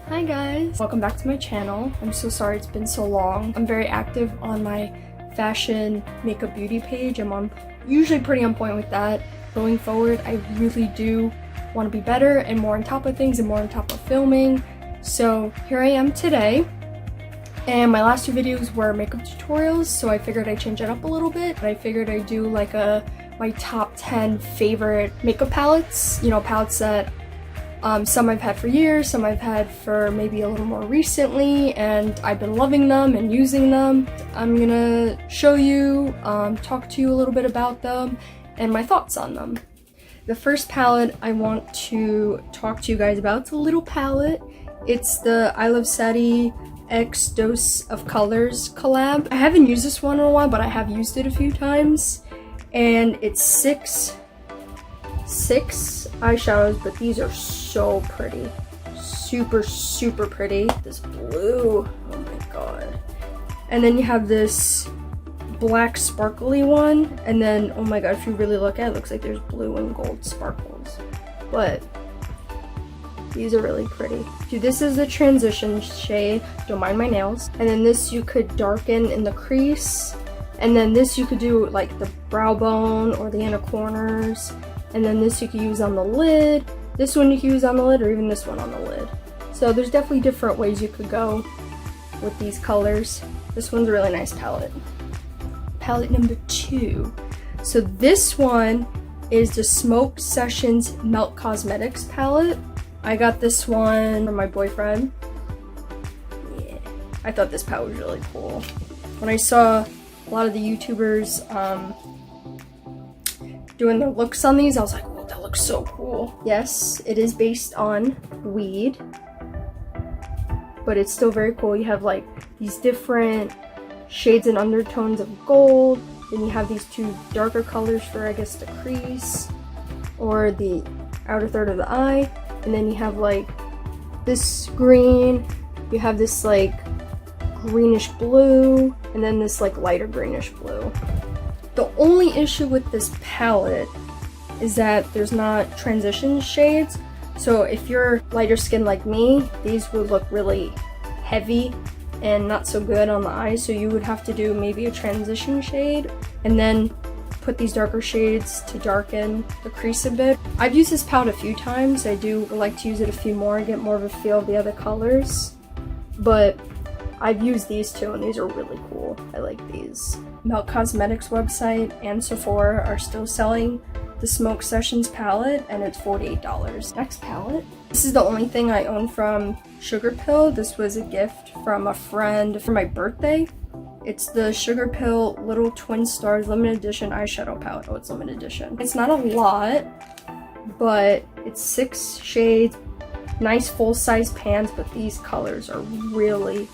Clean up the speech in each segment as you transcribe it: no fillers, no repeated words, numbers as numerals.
Hi guys! Welcome back to my channel. I'm so sorry it's been so long. I'm very active on my fashion, makeup, beauty page. I'm usually pretty on point with that. Going forward, I really do want to be better and more on top of things and more on top of filming. So here I am today. And my last two videos were makeup tutorials, so I figured I'd change it up a little bit. I figured I'd do like my top 10 favorite makeup palettes. You know, palettes that some I've had for years, some I've had for maybe a little more recently, and I've been loving them and using them. I'm gonna show you, talk to you a little bit about them and my thoughts on them. The first palette I want to talk to you guys about, it's a little palette. It's the I Love Sadie X Dose of Colors collab. I haven't used this one in a while, but I have used it a few times. And it's six eyeshadows, but these are so pretty. Super pretty. This blue, oh my god. And then you have this black sparkly one, and then, oh my god, if you really look at it, it looks like there's blue and gold sparkles. But these are really pretty. Dude, this is the transition shade, don't mind my nails. And then this you could darken in the crease. And then this you could do like the brow bone or the inner corners. And then this you could use on the lid. This one you could use on the lid, or even this one on the lid. So there's definitely different ways you could go with these colors. This one's a really nice palette. Palette number 2. So this one is the Smoke Sessions Melt Cosmetics palette. I got this one from my boyfriend. Yeah, I thought this palette was really cool. When I saw a lot of the YouTubers doing their looks on these, I was like, oh, that looks so cool. Yes, it is based on weed, but it's still very cool. You have like these different shades and undertones of gold. Then you have these two darker colors for, I guess, the crease or the outer third of the eye. And then you have like this green, you have this like greenish blue, and then this like lighter greenish blue. The only issue with this palette is that there's not transition shades. So if you're lighter skin like me, these would look really heavy and not so good on the eyes. So you would have to do maybe a transition shade and then put these darker shades to darken the crease a bit. I've used this palette a few times. I do like to use it a few more, get more of a feel of the other colors. But I've used these two and these are really cool. I like these. Melt Cosmetics website and Sephora are still selling the Smoke Sessions palette, and it's $48. Next palette. This is the only thing I own from Sugar Pill. This was a gift from a friend for my birthday. It's the Sugar Pill Little Twin Stars limited edition eyeshadow palette. Oh, it's limited edition. It's not a lot, but it's 6 shades. Nice full-size pans, but these colors are really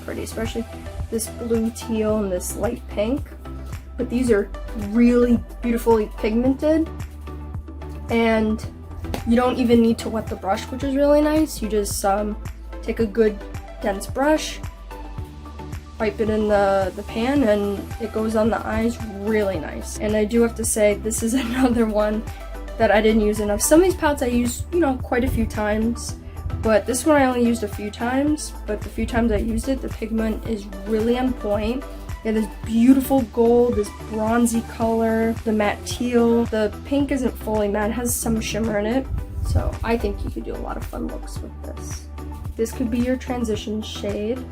pretty, especially this blue teal and this light pink. But these are really beautifully pigmented, and you don't even need to wet the brush, which is really nice. You just take a good dense brush, wipe it in the pan, and it goes on the eyes really nice. And I do have to say, this is another one that I didn't use enough. Some of these palettes I used, you know, quite a few times, but this one I only used a few times. But the few times I used it, the pigment is really on point. You have this beautiful gold, this bronzy color, the matte teal. The pink isn't fully matte, it has some shimmer in it. So I think you could do a lot of fun looks with this. This could be your transition shade.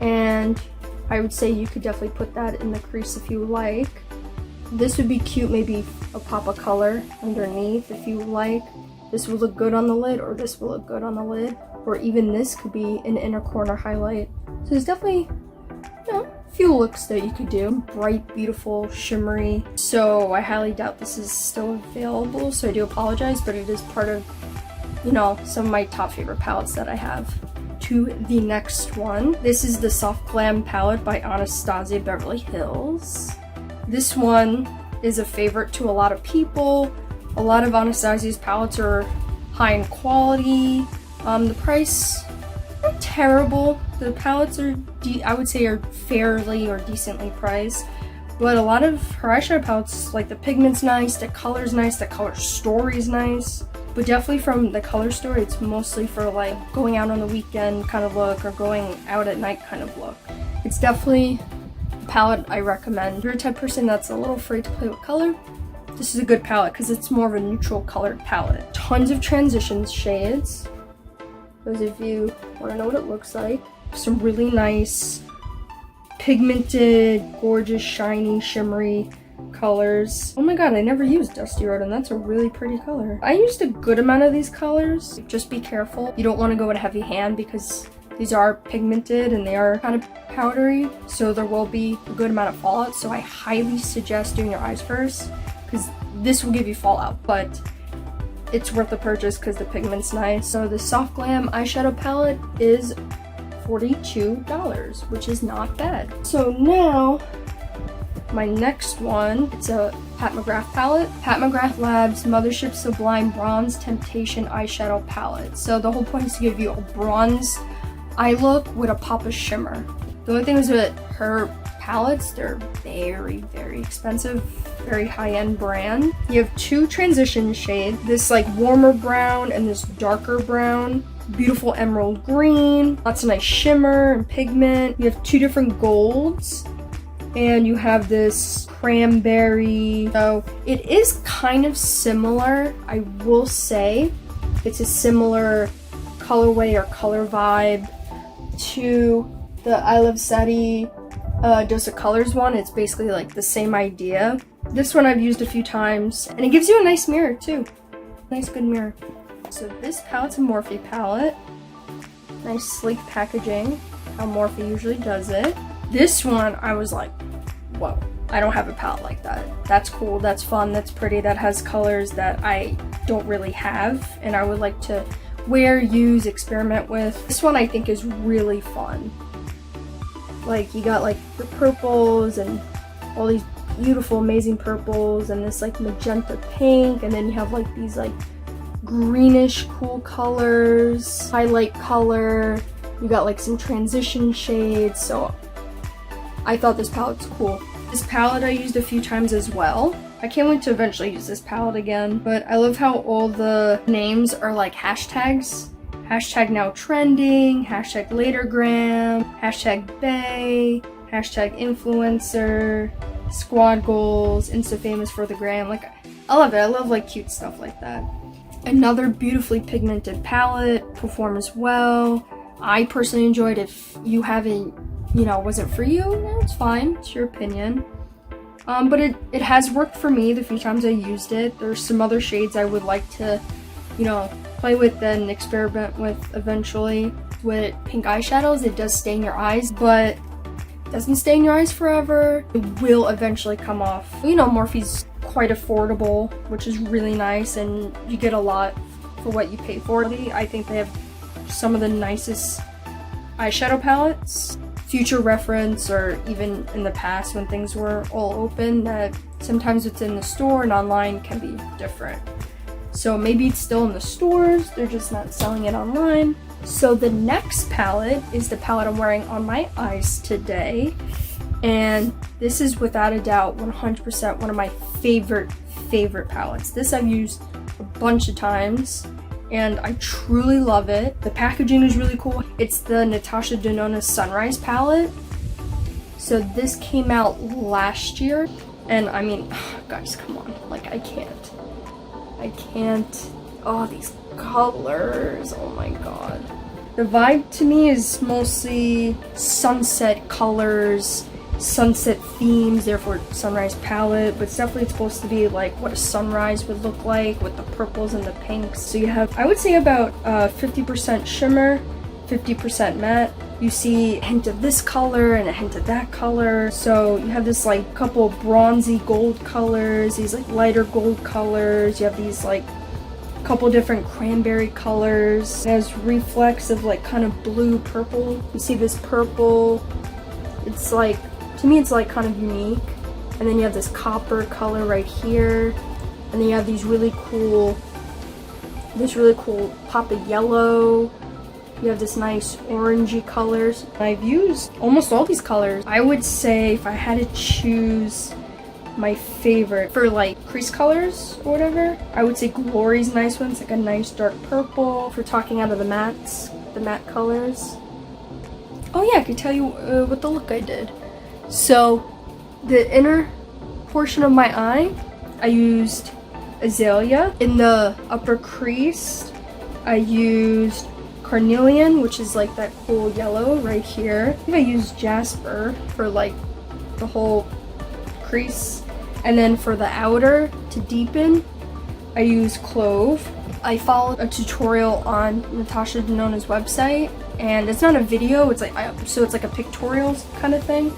And I would say you could definitely put that in the crease if you like. This would be cute, maybe a pop of color underneath if you like. This would look good on the lid, or this will look good on the lid. Or even this could be an inner corner highlight. So there's definitely, you know, a few looks that you could do. Bright, beautiful, shimmery. So I highly doubt this is still available, so I do apologize, but it is part of, you know, some of my top favorite palettes that I have. To the next one. This is the Soft Glam palette by Anastasia Beverly Hills. This one is a favorite to a lot of people. A lot of Anastasia's palettes are high in quality. The price, not terrible. The palettes are, I would say, are fairly or decently priced. But a lot of her eyeshadow palettes, like the pigment's nice, the color's nice, the color story's nice. but definitely from the color store, it's mostly for like going out on the weekend kind of look or going out at night kind of look. It's definitely a palette I recommend. If you're a type of person that's a little afraid to play with color, this is a good palette because it's more of a neutral colored palette. Tons of transition shades. Those of you want to know what it looks like. Some really nice pigmented, gorgeous, shiny, shimmery colors. Oh my god, I never used Dusty Road, and that's a really pretty color. I used a good amount of these colors. Just be careful. You don't want to go with a heavy hand because these are pigmented and they are kind of powdery, so there will be a good amount of fallout. So I highly suggest doing your eyes first because this will give you fallout, but it's worth the purchase because the pigment's nice. So the Soft Glam eyeshadow palette is $42, which is not bad. So now, my next one, it's a PatMcgrath palette. PatMcgrath Labs Mothership Sublime Bronze Temptation Eyeshadow Palette. So the whole point is to give you a bronze eye look with a pop of shimmer. The only thing is with her palettes, they're very, very expensive, very high-end brand. You have two transition shades, this like warmer brown and this darker brown. Beautiful emerald green, lots of nice shimmer and pigment. You have two different golds, and you have this cranberry. So it is kind of similar, I will say. It's a similar colorway or color vibe to the I Love Seti Dose of Colors one. It's basically like the same idea. This one I've used a few times, and it gives you a nice mirror too. Nice, good mirror. So this palette's a Morphe palette. Nice sleek packaging, how Morphe usually does it. This one, I was like, whoa, I don't have a palette like that. That's cool, that's fun, that's pretty, that has colors that I don't really have, and I would like to wear, use, experiment with. This one I think is really fun. Like, you got like the purples and all these beautiful, amazing purples, and this like magenta pink, and then you have like these like greenish cool colors, highlight color, you got like some transition shades, so I thought this palette's cool. This palette I used a few times as well. I can't wait to eventually use this palette again, but I love how all the names are like hashtags. Hashtag now trending, hashtag latergram, hashtag bae, hashtag influencer, squad goals, Insta famous for the gram. Like, I love it. I love like cute stuff like that. Another beautifully pigmented palette, performs well. I personally enjoyed it. If you haven't, wasn't for you, no, it's fine. It's your opinion. But it has worked for me the few times I used it. There's some other shades I would like to, play with and experiment with eventually. With pink eyeshadows, it does stay in your eyes, but it doesn't stay in your eyes forever. It will eventually come off. Morphe's quite affordable, which is really nice, and you get a lot for what you pay for. I think they have some of the nicest eyeshadow palettes. Future reference, or even in the past when things were all open, that sometimes what's in the store and online can be different. So maybe it's still in the stores, they're just not selling it online. So the next palette is the palette I'm wearing on my eyes today. And this is without a doubt 100% one of my favorite palettes. This I've used a bunch of times and I truly love it. The packaging is really cool. It's the Natasha Denona Sunrise palette. So this came out last year, and I mean, guys, come on, like I can't. Oh, these colors, oh my god. The vibe to me is mostly sunset colors, sunset themes, therefore sunrise palette, but it's supposed to be like what a sunrise would look like with the purples and the pinks. So you have, I would say, about 50% shimmer, 50% matte. You see a hint of this color and a hint of that color. So you have this like couple bronzy gold colors, these like lighter gold colors. You have these like couple different cranberry colors. It has reflex of like kind of blue purple. You see this purple. It's like, to me it's like kind of unique. And then you have this copper color right here. And then you have these really cool pop of yellow. You have this nice orangey colors. I've used almost all these colors. I would say if I had to choose my favorite for like crease colors or whatever. I would say Glory's nice one. It's like a nice dark purple for talking out of the mattes, the matte colors. Oh yeah, I could tell you what the look I did. So the inner portion of my eye, I used Azalea. In the upper crease, I used Carnelian, which is like that cool yellow right here. I think I used Jasper for like the whole crease. And then for the outer to deepen, I used Clove. I followed a tutorial on Natasha Denona's website, and it's not a video, it's like so it's like a pictorial kind of thing.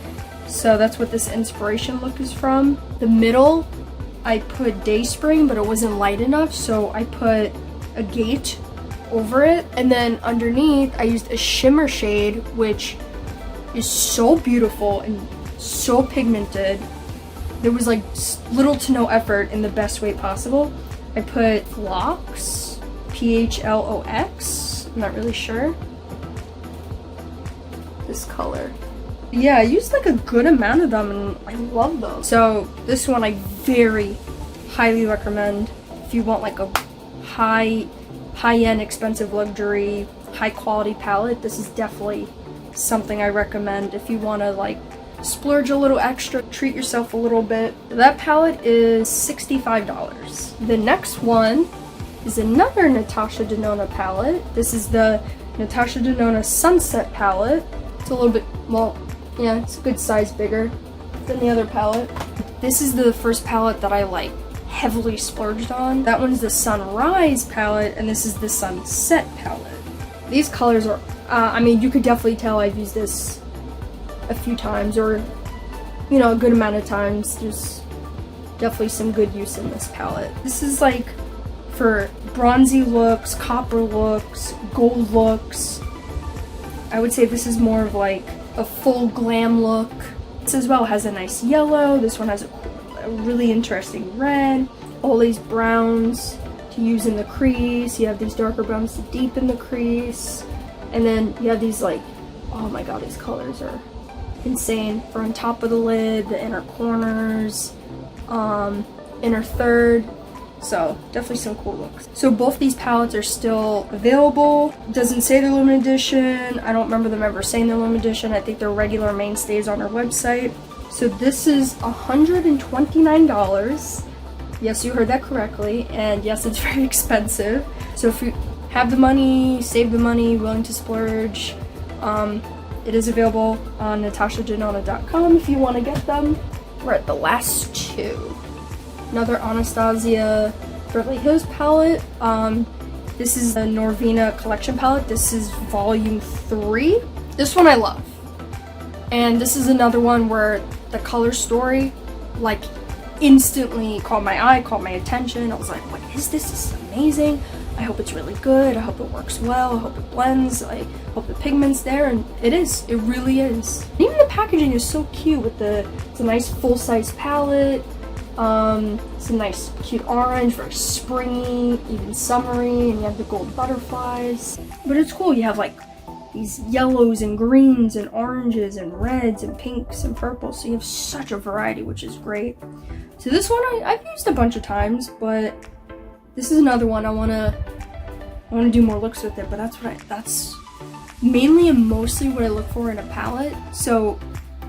So that's what this inspiration look is from. The middle, I put Dayspring, but it wasn't light enough, so I put Agate over it. And then underneath, I used a shimmer shade, which is so beautiful and so pigmented. There was like little to no effort in the best way possible. I put Phlox, Phlox, I'm not really sure. This color. Yeah, I used like a good amount of them and I love those. So this one I very highly recommend if you want like a high-end expensive luxury, high quality palette. This is definitely something I recommend if you want to like splurge a little extra, treat yourself a little bit. That palette is $65. The next one is another Natasha Denona palette. This is the Natasha Denona Sunset palette. It's a little bit, well, yeah, it's a good size bigger than the other palette. This is the first palette that I like heavily splurged on. That one's the Sunrise palette, and this is the Sunset palette. These colors are, I mean, you could definitely tell I've used this a few times, or, you know, a good amount of times. There's definitely some good use in this palette. This is like for bronzy looks, copper looks, gold looks. I would say this is more of like a full glam look. This as well has a nice yellow. This one has a really interesting red. All these browns to use in the crease. You have these darker browns to deepen the crease. And then you have these like, oh my god, these colors are insane. For on top of the lid, the inner corners, inner third. So definitely some cool looks. So both these palettes are still available. It doesn't say they're limited edition. I don't remember them ever saying they're limited edition. I think they're regular mainstays on our website. So this is $129. Yes, you heard that correctly. And yes, it's very expensive. So if you have the money, save the money, willing to splurge, it is available on natashadenona.com if you want to get them. We're at the last two. Another Anastasia Beverly Hills palette. This is the Norvina collection palette. This is volume 3. This one I love. And this is another one where the color story like instantly caught my eye, caught my attention. I was like, what is this? This is amazing. I hope it's really good. I hope it works well. I hope it blends. I hope the pigment's there, and it is. It really is. And even the packaging is so cute with it's a nice full-size palette. It's a nice cute orange, very springy, even summery, and you have the gold butterflies. But it's cool. You have like these yellows and greens and oranges and reds and pinks and purples. So you have such a variety, which is great. So this one I've used a bunch of times, but this is another one I wanna do more looks with it. But that's mainly and mostly what I look for in a palette. So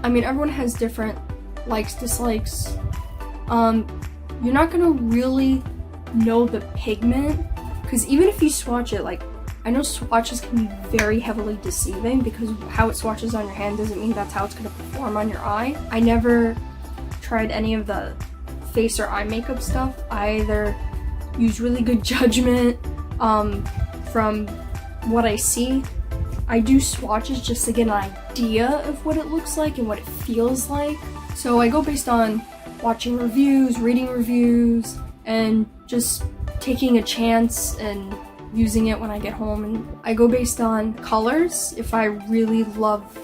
I mean, everyone has different likes, dislikes. You're not gonna really know the pigment, because even if you swatch it, like, I know swatches can be very heavily deceiving because how it swatches on your hand doesn't mean that's how it's gonna perform on your eye. I never tried any of the face or eye makeup stuff. I either use really good judgment from what I see. I do swatches just to get an idea of what it looks like and what it feels like. So I go based on watching reviews, reading reviews, and just taking a chance and using it when I get home. And I go based on colors, if I really love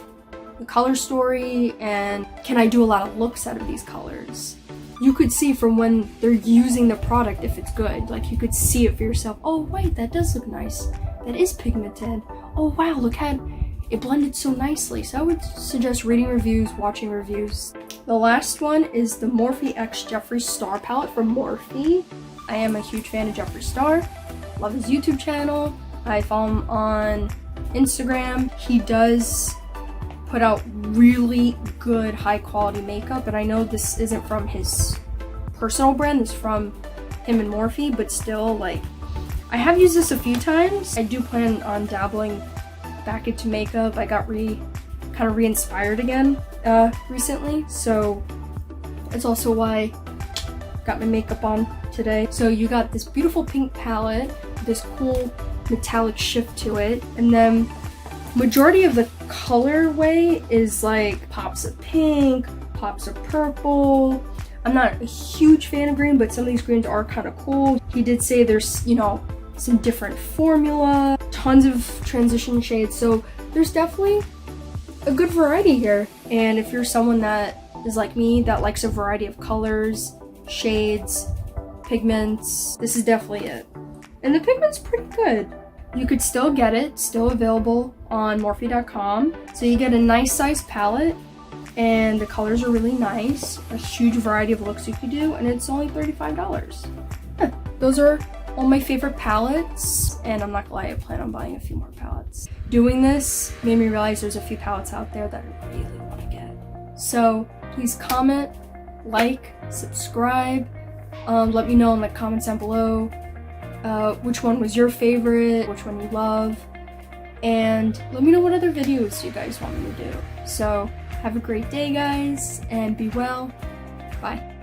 the color story, and can I do a lot of looks out of these colors. You could see from when they're using the product if it's good. Like, you could see it for yourself. Oh wait, that does look nice. That is pigmented. Oh wow, look how it blended so nicely. So I would suggest reading reviews, watching reviews. The last one is the Morphe X Jeffree Star palette from Morphe. I am a huge fan of Jeffree Star. Love his YouTube channel. I follow him on Instagram. He does put out really good high quality makeup, and I know this isn't from his personal brand, it's from him and Morphe, but still, like, I have used this a few times. I do plan on dabbling back into makeup. I got kind of re-inspired again recently, so it's also why I got my makeup on today. So you got this beautiful pink palette, this cool metallic shift to it, and then majority of the colorway is like pops of pink, pops of purple. I'm not a huge fan of green, but some of these greens are kind of cool. He did say there's, you know, some different formula, tons of transition shades, so there's definitely a good variety here. And if you're someone that is like me, that likes a variety of colors, shades, pigments, this is definitely it. And the pigment's pretty good. You could still get it, still available on Morphe.com. So you get a nice size palette, and the colors are really nice. A huge variety of looks you could do, and it's only $35. Yeah, those are all my favorite palettes, and I'm not gonna lie, I plan on buying a few more palettes. Doing this made me realize there's a few palettes out there that I really want to get. So please comment, like, subscribe. Let me know in the comments down below which one was your favorite, which one you love, and let me know what other videos you guys want me to do. So have a great day, guys, and be well. Bye.